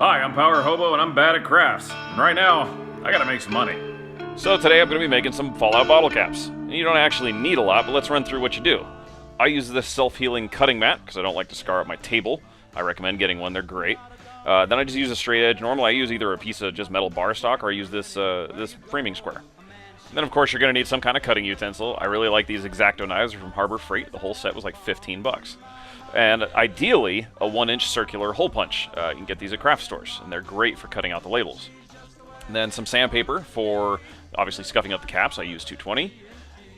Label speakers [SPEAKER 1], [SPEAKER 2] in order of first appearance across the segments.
[SPEAKER 1] Hi, I'm Power Hobo and I'm bad at crafts. And right now, I gotta make some money.
[SPEAKER 2] So today I'm going to be making some Fallout bottle caps. You don't actually need a lot, but let's run through what you do. I use this self-healing cutting mat because I don't like to scar up my table. I recommend getting one, they're great. Then I just use a straight edge. Normally I use either a piece of just metal bar stock or I use this framing square. And then of course you're going to need some kind of cutting utensil. I really like these X-Acto knives. They're from Harbor Freight. The whole set was like 15 bucks. And ideally, a 1-inch circular hole punch. You can get these at craft stores, and they're great for cutting out the labels. And then some sandpaper for, obviously, scuffing up the caps. I use 220.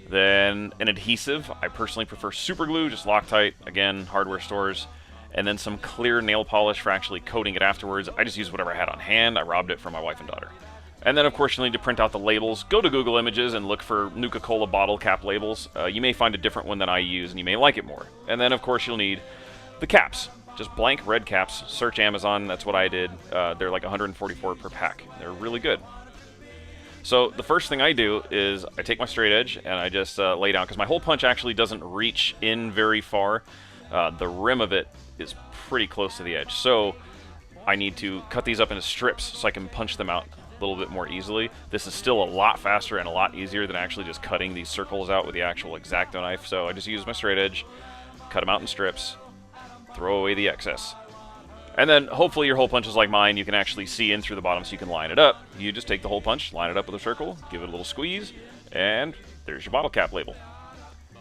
[SPEAKER 2] Then an adhesive. I personally prefer super glue, just Loctite. Again, hardware stores. And then some clear nail polish for actually coating it afterwards. I just used whatever I had on hand. I robbed it from my wife and daughter. And then, of course, you'll need to print out the labels. Go to Google Images and look for Nuka Cola bottle cap labels. You may find a different one than I use, and you may like it more. And then, of course, you'll need the caps. Just blank red caps. Search Amazon. That's what I did. They're like 144 per pack. They're really good. So the first thing I do is I take my straight edge and I just lay down, because my hole punch actually doesn't reach in very far. The rim of it is pretty close to the edge. So I need to cut these up into strips so I can punch them out a little bit more easily. This is still a lot faster and a lot easier than actually just cutting these circles out with the actual X-Acto knife. So I just use my straight edge, cut them out in strips, throw away the excess. And then hopefully your hole punch is like mine. You can actually see in through the bottom so you can line it up. You just take the hole punch, line it up with a circle, give it a little squeeze, and there's your bottle cap label.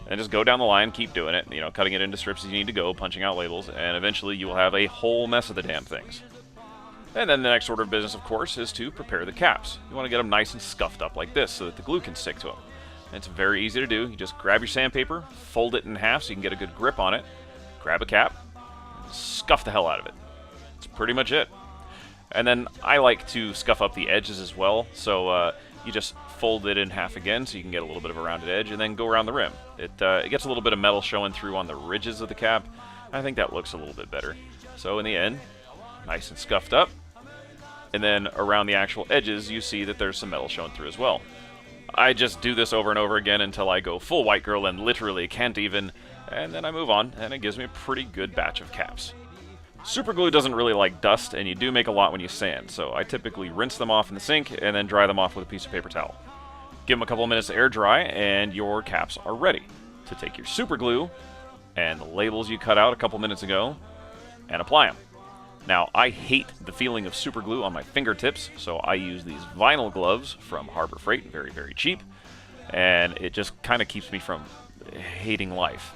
[SPEAKER 2] And just go down the line, keep doing it, cutting it into strips as you need to go, punching out labels, and eventually you will have a whole mess of the damn things. And then the next order of business, of course, is to prepare the caps. You want to get them nice and scuffed up like this so that the glue can stick to them. And it's very easy to do. You just grab your sandpaper, fold it in half so you can get a good grip on it, grab a cap, and scuff the hell out of it. That's pretty much it. And then I like to scuff up the edges as well, so you just fold it in half again so you can get a little bit of a rounded edge, and then go around the rim. It gets a little bit of metal showing through on the ridges of the cap. I think that looks a little bit better. So in the end, nice and scuffed up. And then around the actual edges, you see that there's some metal showing through as well. I just do this over and over again until I go full white girl and literally can't even, and then I move on, and it gives me a pretty good batch of caps. Super glue doesn't really like dust, and you do make a lot when you sand, so I typically rinse them off in the sink and then dry them off with a piece of paper towel. Give them a couple of minutes to air dry, and your caps are ready to take your super glue and the labels you cut out a couple minutes ago and apply them. Now, I hate the feeling of super glue on my fingertips, so I use these vinyl gloves from Harbor Freight, very, very cheap, and it just kind of keeps me from hating life.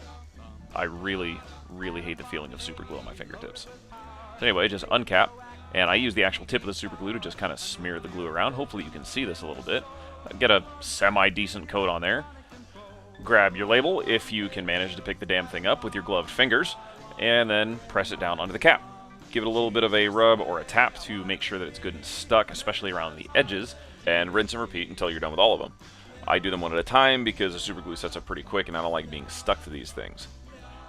[SPEAKER 2] I really, really hate the feeling of super glue on my fingertips. So anyway, just uncap, and I use the actual tip of the super glue to just kind of smear the glue around. Hopefully you can see this a little bit. Get a semi-decent coat on there. Grab your label, if you can manage to pick the damn thing up with your gloved fingers, and then press it down onto the cap. Give it a little bit of a rub or a tap to make sure that it's good and stuck, especially around the edges, and rinse and repeat until you're done with all of them. I do them one at a time because the super glue sets up pretty quick and I don't like being stuck to these things.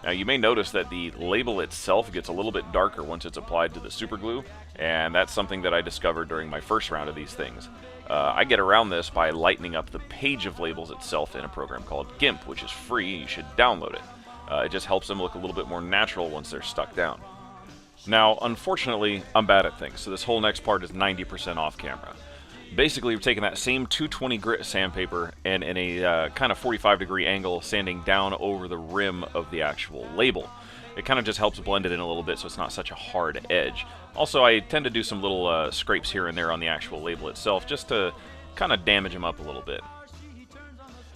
[SPEAKER 2] Now you may notice that the label itself gets a little bit darker once it's applied to the super glue, and that's something that I discovered during my first round of these things. I get around this by lightening up the page of labels itself in a program called GIMP, which is free. You should download it. It just helps them look a little bit more natural once they're stuck down. Now, unfortunately, I'm bad at things, so this whole next part is 90% off camera. Basically, we're taking that same 220 grit sandpaper and in a kind of 45-degree angle, sanding down over the rim of the actual label. It kind of just helps blend it in a little bit so it's not such a hard edge. Also, I tend to do some little scrapes here and there on the actual label itself just to kind of damage them up a little bit.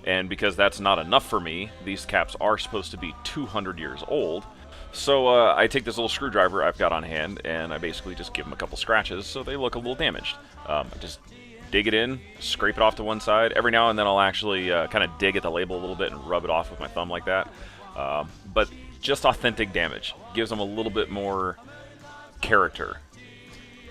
[SPEAKER 2] And because that's not enough for me, these caps are supposed to be 200 years old. So I take this little screwdriver I've got on hand, and I basically just give them a couple scratches so they look a little damaged. I just dig it in, scrape it off to one side. Every now and then I'll actually kind of dig at the label a little bit and rub it off with my thumb like that. But just authentic damage. Gives them a little bit more character.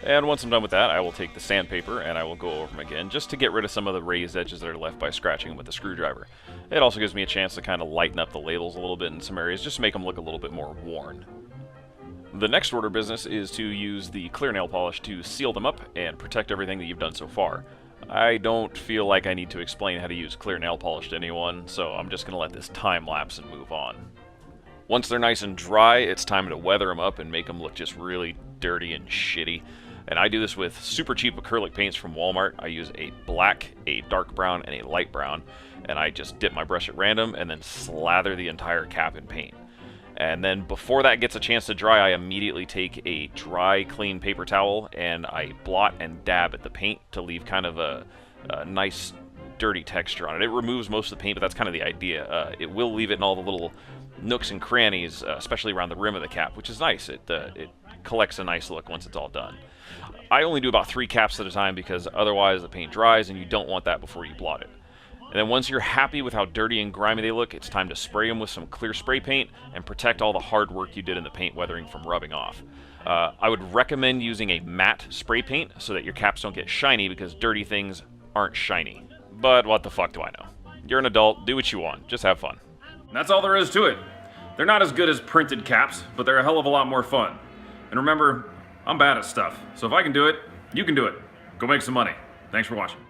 [SPEAKER 2] And once I'm done with that, I will take the sandpaper and I will go over them again just to get rid of some of the raised edges that are left by scratching them with the screwdriver. It also gives me a chance to kind of lighten up the labels a little bit in some areas just to make them look a little bit more worn. The next order of business is to use the clear nail polish to seal them up and protect everything that you've done so far. I don't feel like I need to explain how to use clear nail polish to anyone, so I'm just going to let this time lapse and move on. Once they're nice and dry, it's time to weather them up and make them look just really dirty and shitty. And I do this with super cheap acrylic paints from Walmart. I use a black, a dark brown, and a light brown. And I just dip my brush at random and then slather the entire cap in paint. And then before that gets a chance to dry, I immediately take a dry, clean paper towel and I blot and dab at the paint to leave kind of a nice, dirty texture on it. It removes most of the paint, but that's kind of the idea. It will leave it in all the little nooks and crannies, especially around the rim of the cap, which is nice. It collects a nice look once it's all done. I only do about 3 caps at a time because otherwise the paint dries and you don't want that before you blot it. And then once you're happy with how dirty and grimy they look, it's time to spray them with some clear spray paint and protect all the hard work you did in the paint weathering from rubbing off. I would recommend using a matte spray paint so that your caps don't get shiny because dirty things aren't shiny. But what the fuck do I know? You're an adult, do what you want, just have fun.
[SPEAKER 1] That's all there is to it. They're not as good as printed caps, but they're a hell of a lot more fun. And remember, I'm bad at stuff, so if I can do it, you can do it. Go make some money. Thanks for watching.